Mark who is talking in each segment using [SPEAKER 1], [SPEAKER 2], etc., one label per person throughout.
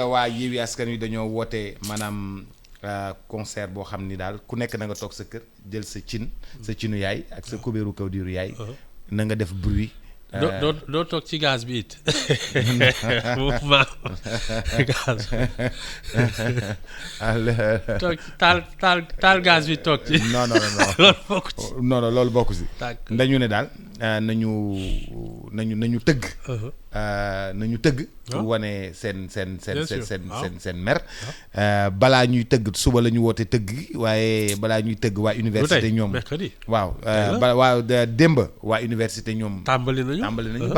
[SPEAKER 1] waa Yewwi Askan Wi dañoo woote maanaam concert boo xam ni daal ku nekk na nga toog sa kër jël sa cinu yaay ak sa kubéeru kaw diiru yaay na nga def bruit.
[SPEAKER 2] doo toog ci gaz bi it. gaz. toog taal gaz bi toog ci.
[SPEAKER 1] non
[SPEAKER 2] loolu bokku ci.
[SPEAKER 1] non loolu bokku si. dañu ne daal nañu tëgg. nañu tëgg. pour wane seen mer. balaa ñuy tëgg suba la ñu woote tëgg waaye balaa ñuy tëgg waa université ñoom.
[SPEAKER 2] mercredi
[SPEAKER 1] waaw démb waa université ñoom.
[SPEAKER 2] tàmbali nañu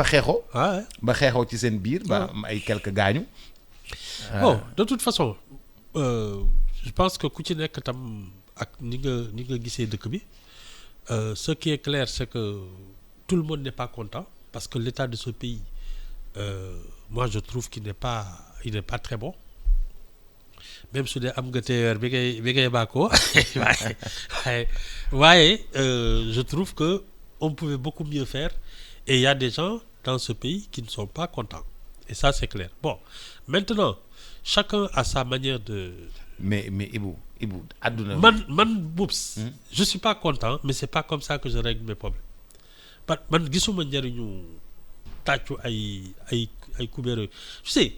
[SPEAKER 1] ba xeexoo ci seen biir ba am ay quelques gaañu.
[SPEAKER 2] bon de toute façon je pense que ku ci nekk tam ak ni nga gisee dëkk bi ce qui est clair c'est que tout le monde n'est pas content parce que l'état de ce pays moi je trouve qu'il n'est pas très bon même su dee am nga TER bi ngay bàkkoo waaye je trouve que on pouvait beaucoup mieux faire et il y a des gens dans ce pays qui ne sont pas contents et ça c'est clair. Bon maintenant chacun a sa manière de.
[SPEAKER 1] mais Ibou àdduna.
[SPEAKER 2] man Boubs. Je suis pas content mais c'est pas comme ça que je règle mes problèmes man gisuma njëriñu tàccu ay kubéer. Tu sais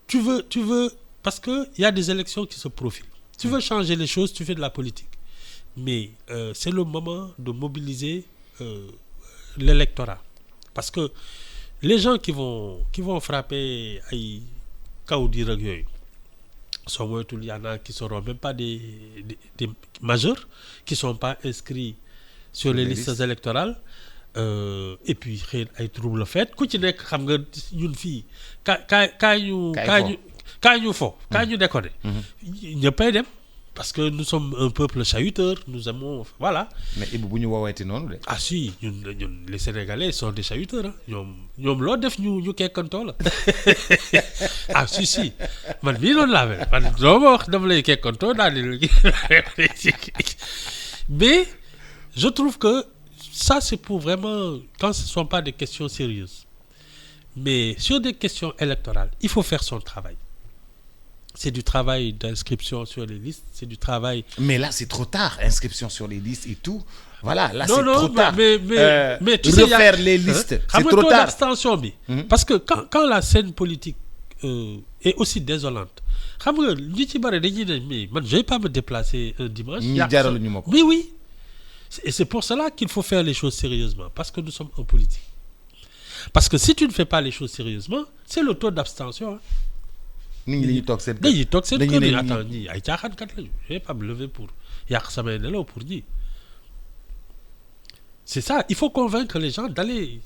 [SPEAKER 2] tu veux parce que il y a des élections qui se profilent. Tu veux changer les choses, tu fais de la politique mais c'est le moment de mobiliser l'électorat parce que les gens qui vont frapper ay kaw di rek yooyu soo moytul y en a qui seront même pas des majeurs qui sont pas inscrits sur les listes électorales et puis xëy ay trouble fait ku ci nekk xam nga ñun fii kaa ñu fo kaa ñu déconner ñëppay dem parce que nous sommes un peuple chahuteur nous aimons voilà.
[SPEAKER 1] mais Ibou bu ñu wooweeti noonu de.
[SPEAKER 2] ah si ñun les Sénégalais sont des chahuteurs ah ñoom loo def ñu kekkantoo la ah si man mii noonu laa mel man loo ma wax dama lay kekkantoo daal di mais je trouve que ça c'est pour vraiment quand ce ne sont pas des questions sérieuses mais sur des questions électorales il faut faire son travail. C'est du travail d'inscription sur les listes, c'est du travail.
[SPEAKER 1] Mais là, c'est trop tard, inscription sur les listes et tout. Voilà, là,
[SPEAKER 2] non,
[SPEAKER 1] c'est trop tard.
[SPEAKER 2] Mais tu
[SPEAKER 1] refaire les listes, c'est trop tard.
[SPEAKER 2] Abstention, parce que quand la scène politique est aussi désolante, xam nga ñi ci bare dañuy ne mais man je vais pas me déplacer un dimanche. Mais oui, et c'est pour cela qu'il faut faire les choses sérieusement, parce que nous sommes en politique. Parce que si tu ne fais pas les choses sérieusement, c'est le taux d'abstention.
[SPEAKER 1] nit ñi dañuy toog seen kër
[SPEAKER 2] dañuy toog seen kër attends ñii ay caaxaankat lañu je vais pas me lever pour yàq samay nelaw pour ñii c'est ça il faut convaincre les gens d'aller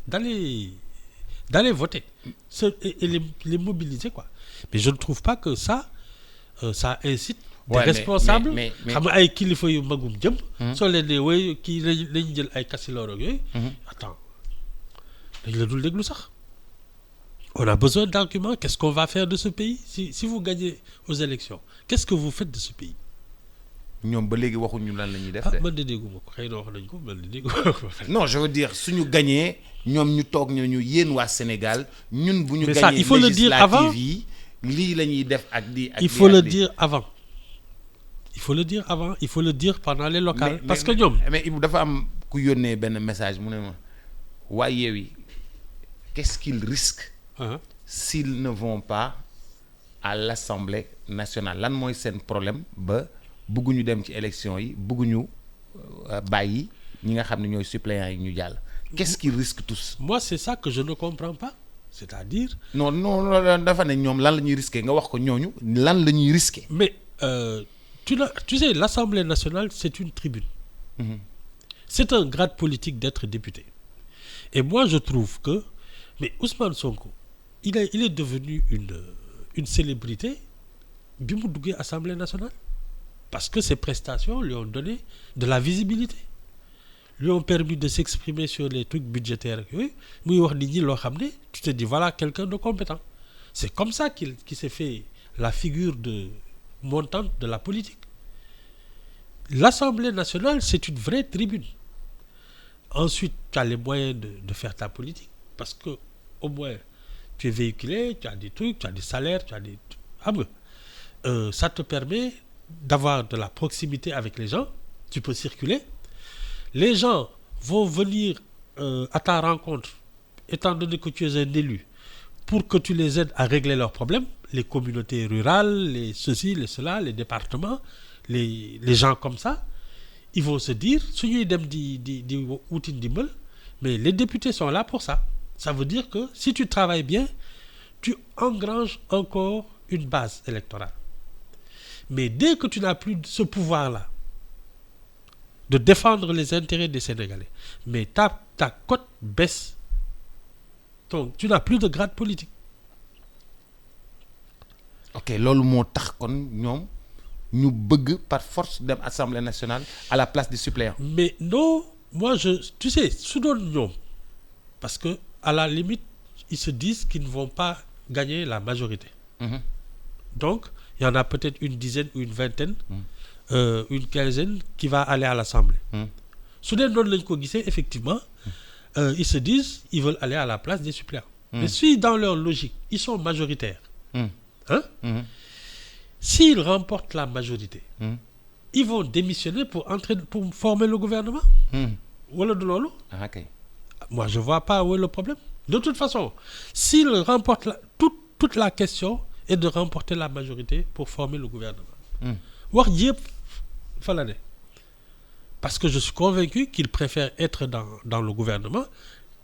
[SPEAKER 2] voter et les mobiliser quoi mais je ne trouve pas que ça incite des responsables xam nga ay kilifa yu magum jëm soo leen ne woy kii lañu jël ay kasilor ak yooyu attends dañ la dul déglu sax. On a besoin d'arguments. Qu'est-ce qu'on va faire de ce pays si vous gagnez aux élections? Qu'est-ce que vous faites de ce pays?
[SPEAKER 1] ñoom ba léegi waxuñu lan la ñuy def.
[SPEAKER 2] man de dégguma ko xëy na wax nañ ko man de dégguma ko.
[SPEAKER 1] non je veux dire suñu gagné ñoom ñu toog ñu yéen waa Sénégal ñun bu ñu.
[SPEAKER 2] gagné il faut le dire avant
[SPEAKER 1] yi lii la ñuy def ak lii ak.
[SPEAKER 2] il faut le dire avant. il faut le dire avant il faut le dire pendant les locales. parce que ñoom.
[SPEAKER 1] mais Ibou dafa am ku yónnee benn message mu ne ma waa Yewwi qu'est-ce qu'ils risquent. S'ils ne vont pas à l'Assemblée nationale lan mooy seen problème ba bëgguñu dem ci élection yi bëgguñu bàyyi ñi nga xam ne ñooy suppléants yi ñu jàll. Qu'est-ce qu'ils risquent tous?
[SPEAKER 2] Moi c'est ça que je ne comprends pas c'est-à-dire.
[SPEAKER 1] non dafa ne ñoom lan la ñuy risquer nga wax ko ñooñu lan la ñuy risquer.
[SPEAKER 2] mais tu sais l'Assemblée nationale c'est une tribune. C'est un grade politique d'être député et moi je trouve que mais Ousmane Sonko. Il est devenu une célébrité bi mu duggee Assemblée nationale parce que ses prestations lui ont donné de la visibilité lui ont permis de s'exprimer sur les trucs budgétaires ak yooyu muy wax nit ñi loo xam ne tu te dis voilà quelqu'un de compétent c'est comme ça qu'il s'est fait la figure de montante de la politique. L'Assemblée nationale c'est une vraie tribune. Ensuite tu as les moyens de faire ta politique parce que au moins tu es véhiculé, tu as des trucs, tu as des salaires, tu as des... ça te permet d'avoir de la proximité avec les gens, tu peux circuler. Les gens vont venir à ta rencontre, étant donné que tu es un élu, pour que tu les aides à régler leurs problèmes, les communautés rurales, les ceci, les cela, les départements, les gens comme ça, ils vont se dire, mais les députés sont là pour ça. Ça veut dire que si tu travailles bien, tu engranges encore une base électorale. Mais dès que tu n'as plus ce pouvoir-là, de défendre les intérêts des Sénégalais, mais ta cote baisse. Donc, tu n'as plus de grade politique.
[SPEAKER 1] Ok, loolu moo tax kon ñoom ñu bëgg par force dem Assemblée nationale à la place des suppléants.
[SPEAKER 2] Mais non, moi tu sais, su doon ñoom, parce que à la limite, ils se disent qu'ils ne vont pas gagner la majorité. Donc, il y en a peut-être une dizaine ou une vingtaine, une quinzaine qui va aller à l'Assemblée. Su dee noonu lañ ko gisee, effectivement, ils se disent ils veulent aller à la place des suppléants. Mais si dans leur logique, ils sont majoritaires, s'ils remportent la majorité, ils vont démissionner pour former le gouvernement. Voilà de l'olo.
[SPEAKER 1] Okay.
[SPEAKER 2] Moi, je ne vois pas où est le problème. De toute façon, s'ils remportent toute la question est de remporter la majorité pour former le gouvernement. Wax yëpp fa la ne. Parce que je suis convaincu qu'ils préfèrent être dans le gouvernement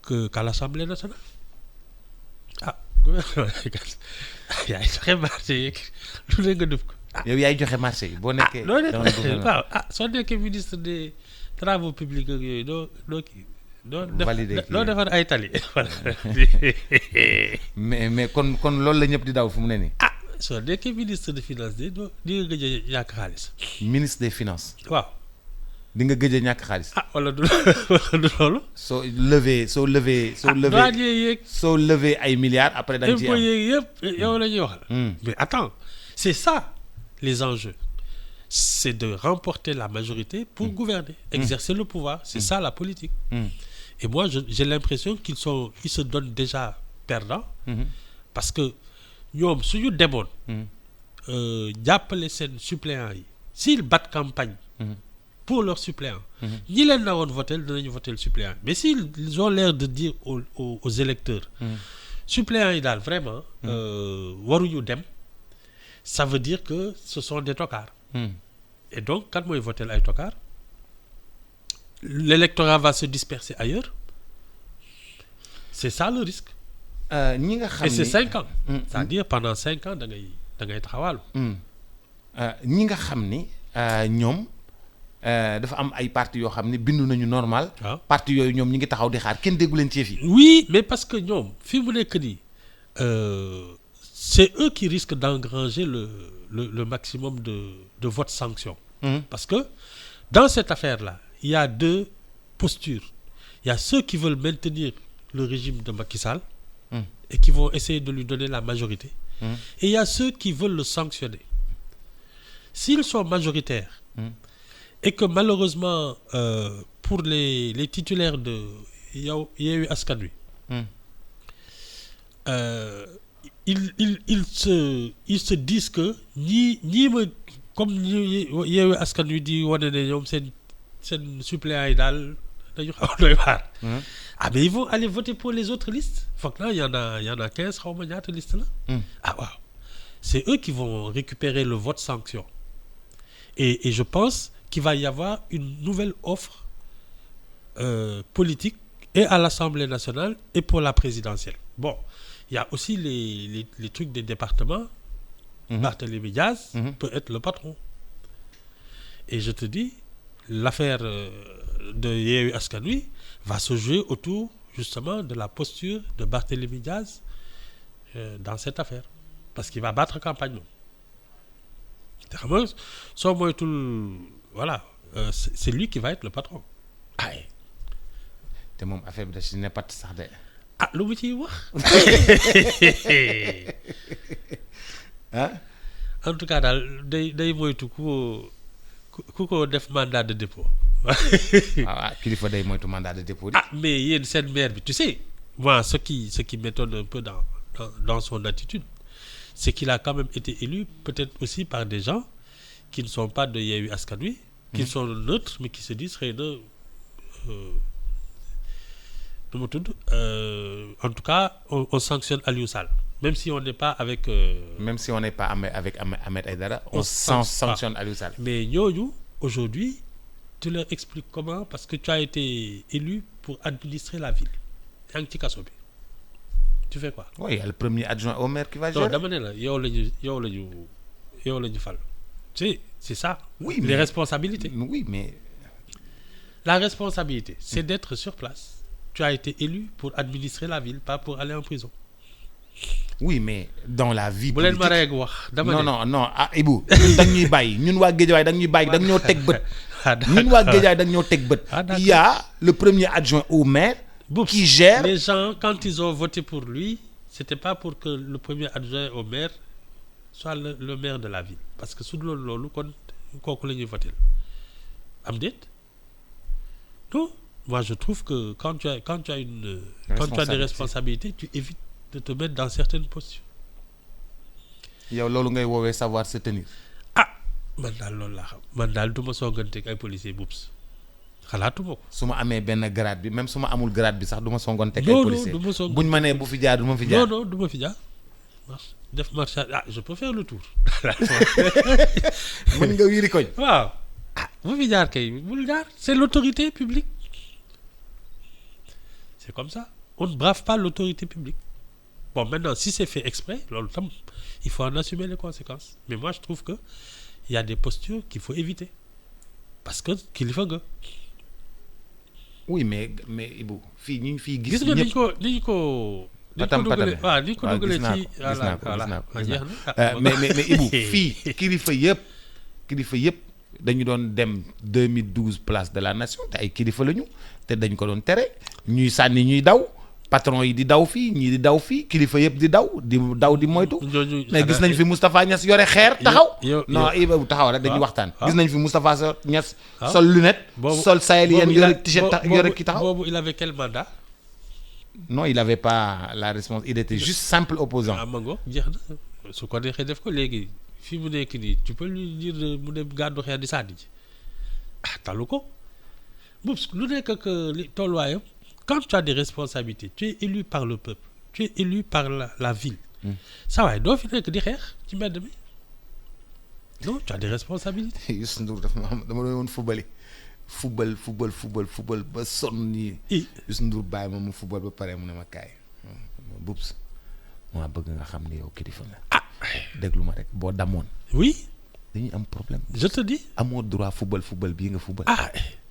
[SPEAKER 2] qu'à l'Assemblée nationale. Gouvernement yaay joxe marché yeeg lu ne nga def ko.
[SPEAKER 1] yow yaay joxe marché yi boo nekkee.
[SPEAKER 2] waaw soo nekkee ministre des travaux publics ak yooyu doo defar ay tali.
[SPEAKER 1] mais kon loolu la ñëpp di daw fu mu ne nii.
[SPEAKER 2] soo nekkee ministre des finances di nga gëj a ñàkk xaalis.
[SPEAKER 1] ministre des finances.
[SPEAKER 2] waaw.
[SPEAKER 1] di nga gëj a ñàkk xaalis.
[SPEAKER 2] wala du loolu.
[SPEAKER 1] soo levé ay milliards après dañ ci am.
[SPEAKER 2] impôts yeeg yëpp yow la ñuy waxal. Mais attends, c'est ça les enjeux. C'est de remporter la majorité pour gouverner, exercer le pouvoir. C'est ça la politique. Et moi, j'ai l'impression qu'ils se donnent déjà perdants. Parce que ñoom suñu demoon jàppale seen suppléants yi, s'ils battent campagne pour leurs suppléants, ñi leen na woon votel dinañu voter le suppléant. Mais s'ils ont l'air de dire aux électeurs, suppléants yi daal vraiment waruñu dem, ça veut dire que ce sont des tocards. Et donc quand mooy voter ay tocards, l'électorat va se disperser ailleurs. C'est ça le risque.
[SPEAKER 1] ñi nga xam
[SPEAKER 2] et c'est 5 ans. C'est-à-dire pendant 5 ans da ngay taxawaalu.
[SPEAKER 1] ñi nga xam ni ñoom dafa am ay parti yoo xam ne bindu nañu normal. parti yooyu ñoom ñi ngi taxaw di xaar kenn déggu leen ci fi.
[SPEAKER 2] Oui, mais parce que ñoom fi mu nekk nii c'est eux qui risquent d'engranger le maximum de votes sanctions. Parce que dans cette affaire-là, il y a 2 postures. Il y a ceux qui veulent maintenir le régime de Macky Sall et qui vont essayer de lui donner la majorité. Et il y a ceux qui veulent le sanctionner. S'ils sont majoritaires et que malheureusement pour les titulaires de Yewwi Askan Wi, ils se disent que ñii ma comme Yewwi Askan Wi di wane ne ñoom seen suppléants yi daal dañu xaw doy waar. Mais ils vont aller voter pour les autres listes. Faut que là, il y en a 15 xaw ma ñaata liste la. Waaw. C'est eux qui vont récupérer le vote sanction. Et je pense qu'il va y avoir une nouvelle offre politique et à l'Assemblée nationale et pour la présidentielle. Bon, il y a aussi les trucs des départements. Barthélémy Diaz peut être le patron. Et je te dis, l'affaire de Yewwi Askan Wi va se jouer autour justement de la posture de Barthélémy Diaz dans cette affaire. Parce qu'il va battre campagne moom. te xam nga soo moytul voilà c'est lui qui va être le patron.
[SPEAKER 1] te moom affaire bi da si ne pat sax de.
[SPEAKER 2] lu mu ciy wax. En tout cas daal day moytu ku ko def mandat de dépôt.
[SPEAKER 1] Kilifa day moytu mandat de dépôt.
[SPEAKER 2] Mais yéen seen maire bi tu sais moi ce qui m'étonne un peu dans son attitude, c'est qu'il a quand même été élu peut-être aussi par des gens qui ne sont pas de Yewwi Askan Wi, qui sont neutres, mais qui se disent xëy na nu mu tudd en tout cas on sanctionne Aliou Sall, même si on n'est pas avec
[SPEAKER 1] même si on n'est pas avec Ahmed Aïdara, on sanctionne Aliou Sall.
[SPEAKER 2] Mais ñooñu aujourd'hui tu leur expliques comment, parce que tu as été élu pour administrer la ville, yaa ngi ci kaso bi, tu fais quoi?
[SPEAKER 1] Oui, il y a le premier adjoint au maire qui va gérer.
[SPEAKER 2] Non, dama ne la yow la ñu fal. C'est ça.
[SPEAKER 1] Oui,
[SPEAKER 2] les responsabilités.
[SPEAKER 1] Oui, mais
[SPEAKER 2] la responsabilité, c'est d'être sur place. Tu as été élu pour administrer la ville, pas pour aller en prison.
[SPEAKER 1] Oui, mais dans la vie
[SPEAKER 2] bu leen
[SPEAKER 1] politique.
[SPEAKER 2] ma rek wax dama
[SPEAKER 1] non Ibou ñun dañ ñuy bàyyi ñun waa Guédiawaye dañ ñuy bàyyi dañ ñoo teg bët. ñun waa Guédiawaye dañ ñoo teg bët. Il y a le premier adjoint au maire qui gère.
[SPEAKER 2] Les gens, quand ils ont voté pour lui, c'était pas pour que le premier adjoint au maire soit le maire de la ville, parce que su dul loolu kon kooku la ñuy voté am déet. Non, moi je trouve que quand tu as des responsabilités, tu évites de te mettre dans certaines postures.
[SPEAKER 1] yow loolu ngay woowee savoir se tenir.
[SPEAKER 2] Man daal loolu laa xam, man daal du ma songanteeg ay policiers boobu xalaatuma ko.
[SPEAKER 1] su ma amee benn grade bi, même su ma amul grade bi sax du ma songanteeg ay policiers.
[SPEAKER 2] Non, du ma song.
[SPEAKER 1] buñ ma nee bu fi jaar du ma fi jaar.
[SPEAKER 2] Non, du ma fi jaar. Def marche, je peux faire le tour.
[SPEAKER 1] mën nga wiiri koñ.
[SPEAKER 2] waaw bu fi jaar kay bul jaar, c'est l'autorité publique. C'est comme ça. On ne brave pas l'autorité publique. Bon, maintenant, si c'est fait exprès, il faut en assumer les conséquences. Mais moi, je trouve que il y a des postures qu'il faut éviter. Parce que kilifa nga.
[SPEAKER 1] Oui, mais Ibou fii ñu ngi fii gis.
[SPEAKER 2] Gis nga ni ñu ko dugalee ci voilà.
[SPEAKER 1] mais Ibou fii kilifa yëpp dañu doon dem 2012 place de la nation te ay kilifa lañu te dañ ko doon tere ñuy sànni ñuy daw. Patron yi di daw fii ñii di daw fii kilifa yëpp di daw di moytu. mais gis nañ fi Moustapha Niass yore xeer taxaw. non Ibou taxaw rek dañuy waxtaan. gis nañ fi Moustapha Niass sol lunette. sol sahélienne yore t-shirt yore ki taxaw.
[SPEAKER 2] boobu il avait quel mandat?
[SPEAKER 1] Non, il avait pas la responsabilité, il était juste simple opposant.
[SPEAKER 2] Mango jeex na su ko neexee def ko léegi fii mu nekk nii tu peux lui dire mu dem gàddu xeer di sànni ji talu ko boobu lu nekk ak tolluwaayam. Quand tu as des responsabilités, tu es élu par le peuple, tu es élu par la ville. Ça va, doo fi nekk di xeex ci mbedd mi. Non, tu as des responsabilités.
[SPEAKER 1] Youssou Ndour dama doon football ba sonn nii. Youssou Ndour bàyyi ma mu football ba pare mu ne ma kaay. Boubs maa bëgg nga xam ne yow kilifa nga. déglu ma rek boo damoon.
[SPEAKER 2] Oui.
[SPEAKER 1] dañuy am problème.
[SPEAKER 2] Je te dis.
[SPEAKER 1] amoo droit football bii nga football.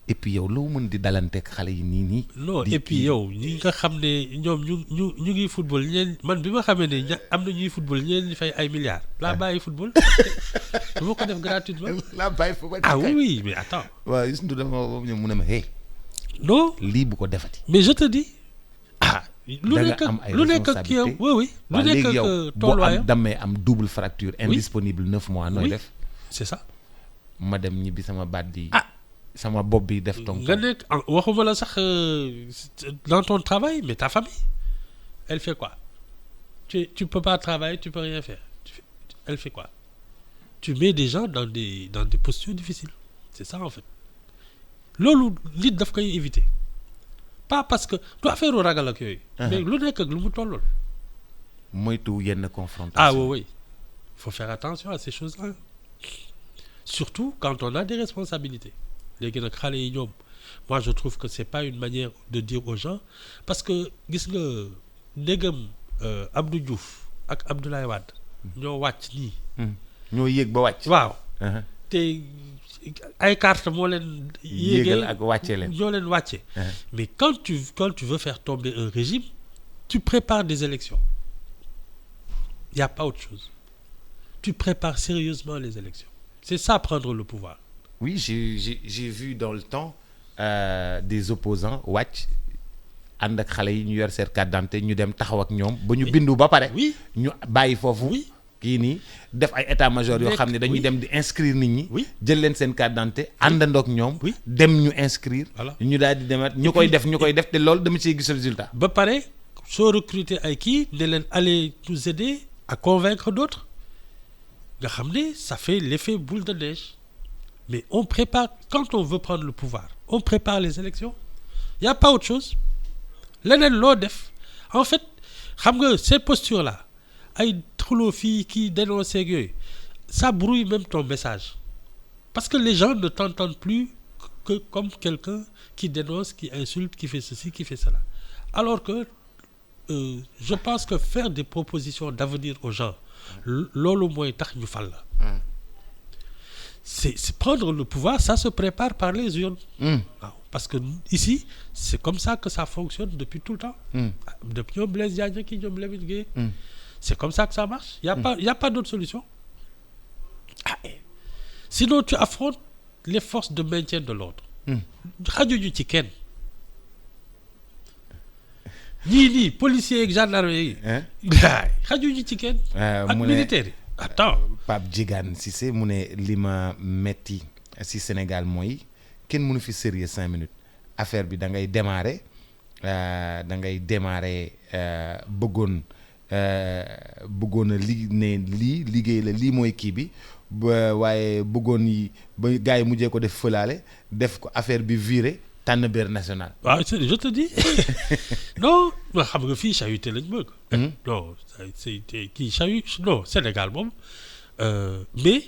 [SPEAKER 1] Et puis yow loo mën di dalanteeg xale yi nii.
[SPEAKER 2] non et puis yow ñi nga xam ne ñoom ñu ngi football ñeen man bi ma xamee ne am na ñuy football ñeen di fay ay milliards. laa bàyyi football. du ma ko def gratuitement.
[SPEAKER 1] laa bàyyi football.
[SPEAKER 2] Oui mais attends.
[SPEAKER 1] waaw Youssou Ndour dafa ñëw mu ne ma hey.
[SPEAKER 2] non
[SPEAKER 1] lii bu ko defati.
[SPEAKER 2] mais je te dis. lu nekk ak yow oui. lu nekk ak tolluwaayam
[SPEAKER 1] boo damee am double fracture. indisponible 9 mois nooy def.
[SPEAKER 2] c'est ça.
[SPEAKER 1] ma dem ñibbi sama baat di. sama bopp bi def tonk.
[SPEAKER 2] nga nekk waxuma la sax dans ton travail, mais ta famille elle fait quoi? Tu peux pas travailler, tu peux rien faire. Elle fait quoi? Tu mets des gens dans des postures difficiles. C'est ça en fait. loolu nit daf koy éviter. Pas parce que du affaire u ragal ak yooyu. mais lu nekk ak lu mu tollool.
[SPEAKER 1] moytu yenn confrontation.
[SPEAKER 2] Oui. Faut faire attention à ces choses-là. Surtout quand on a des responsabilités. léegi nag xale yi ñoom moi je trouve que c'est pas une manière de dire aux gens parce que gis nga ndégam Abdou Diouf ak Abdoulaye Wade ñoo wàcc nii.
[SPEAKER 1] ñoo yéeg ba wàcc.
[SPEAKER 2] waaw. te ay carte moo leen.
[SPEAKER 1] yéegal ak wàcce leen
[SPEAKER 2] ñoo leen wàcce. mais quand tu veux faire tomber un régime tu prépares des élections. Il y a pas autre chose. Tu prépares sérieusement les élections. C'est ça prendre le pouvoir.
[SPEAKER 1] Oui, j'ai vu dans le temps des opposants wàcc ànd ak xale yi ñu yor seen carte d'identité ñu dem taxaw ak ñoom ba ñu bindu ba pare. ñu bàyyi foofu. kii nii def ay état-major yoo xam ne dañuy dem di inscrire nit ñi. jël leen seen carte d'identité àndandoo ak ñoom. dem ñu inscrire. ñu daal di demat ñu koy def te loolu dama ciy gis résultat.
[SPEAKER 2] ba pare soo recruter ay kii ne leen aller nous aider à convaincre d'autres nga xam ne ça fait l'effet boule de neige mais on prépare quand on veut prendre le pouvoir on prépare les élections il y a pas autre chose leneen loo def en fait xam nga ces postures là ay xuloo fii kii dénoncer ak yooyu ça brouille même ton message parce que les gens ne t'entendent plus que comme quelqu'un qui dénonce qui insulte qui fait ceci qui fait cela alors que je pense que faire des propositions d'avenir aux gens loolu mooy tax ñu fal la c'est prendre le pouvoir ça se prépare par les urnes waaw parce que ici c'est comme ça que ça fonctionne depuis tout le temps depuis ñoom Blaise Diagne ki ñoom Lamine Gueye c'est comme ça que ça marche il y a pas d'autre solution sinon tu affrontes les forces de maintien de l'ordre xajuñu ci kenn ñii policiers ak gendarmes yi xajuñu ci kenn ak militaires yi attends
[SPEAKER 1] Pape Djigane Cissé mu ne li ma metti si Sénégal mooy kenn mënu fi sérieux 5 minutes affaire bi da ngay démarrer bëggoon a lii liggéey la lii mooy kii bi ba waaye bëggoon yi ba gars yi mujjee ko def fëlaale def ko affaire bi viré tànn beer national.
[SPEAKER 2] waaw je te dis non xam nga fii chahuté lañ bëgg. non c'est kii chahut non Sénégal moom mais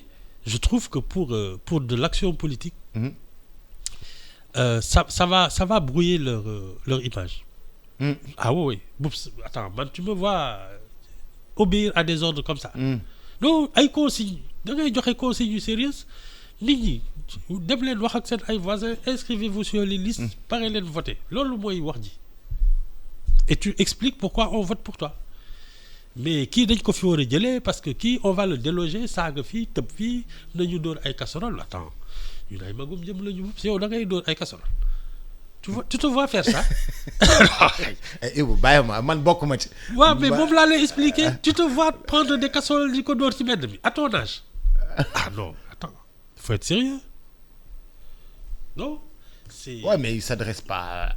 [SPEAKER 2] je trouve que pour de l'action politique. Ça va brouiller leur image. Ah oui. Attends, man tu me vois obéir à des ordres comme ça. Non ay consignes da ngay joxe consignes yu sérieuses nit ñi dem leen wax ak seen ay voisins inscrivez-vous sur les listes pare leen voter loolu mooy wax ji et tu expliques pourquoi on vote pour toi mais kii dañ ko fi war a jëlee parce que kii on va le déloger saaga fii tëb fii nañu dóor ay casserole attends ñun ay magum jëm la ñu si yow da ngay dóor ay casserole tu te vois faire ça.
[SPEAKER 1] Ibou bàyyi ma man bokk ma ci.
[SPEAKER 2] waaw mais moom laa lay expliquer tu te vois prendre des casseroles di ko dóor ci mbedd mi à ton âge. Ah non attends il faut être sérieux non c'est.
[SPEAKER 1] Ouais mais il s'adresse pas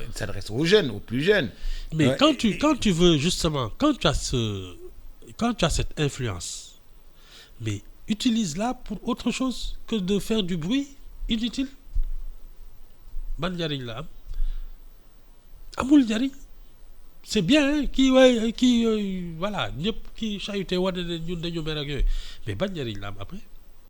[SPEAKER 1] il s'adresse aux jeunes aux plus jeunes.
[SPEAKER 2] Mais ouais. quand tu veux justement quand tu as cette influence mais utilise-la pour autre chose que de faire du bruit inutile. ban njariñ la am amul njariñ c'est bien kii voilà ñëpp kii chahuté wane ne ñun dañu mer ak yooyu mais ban njariñ la am après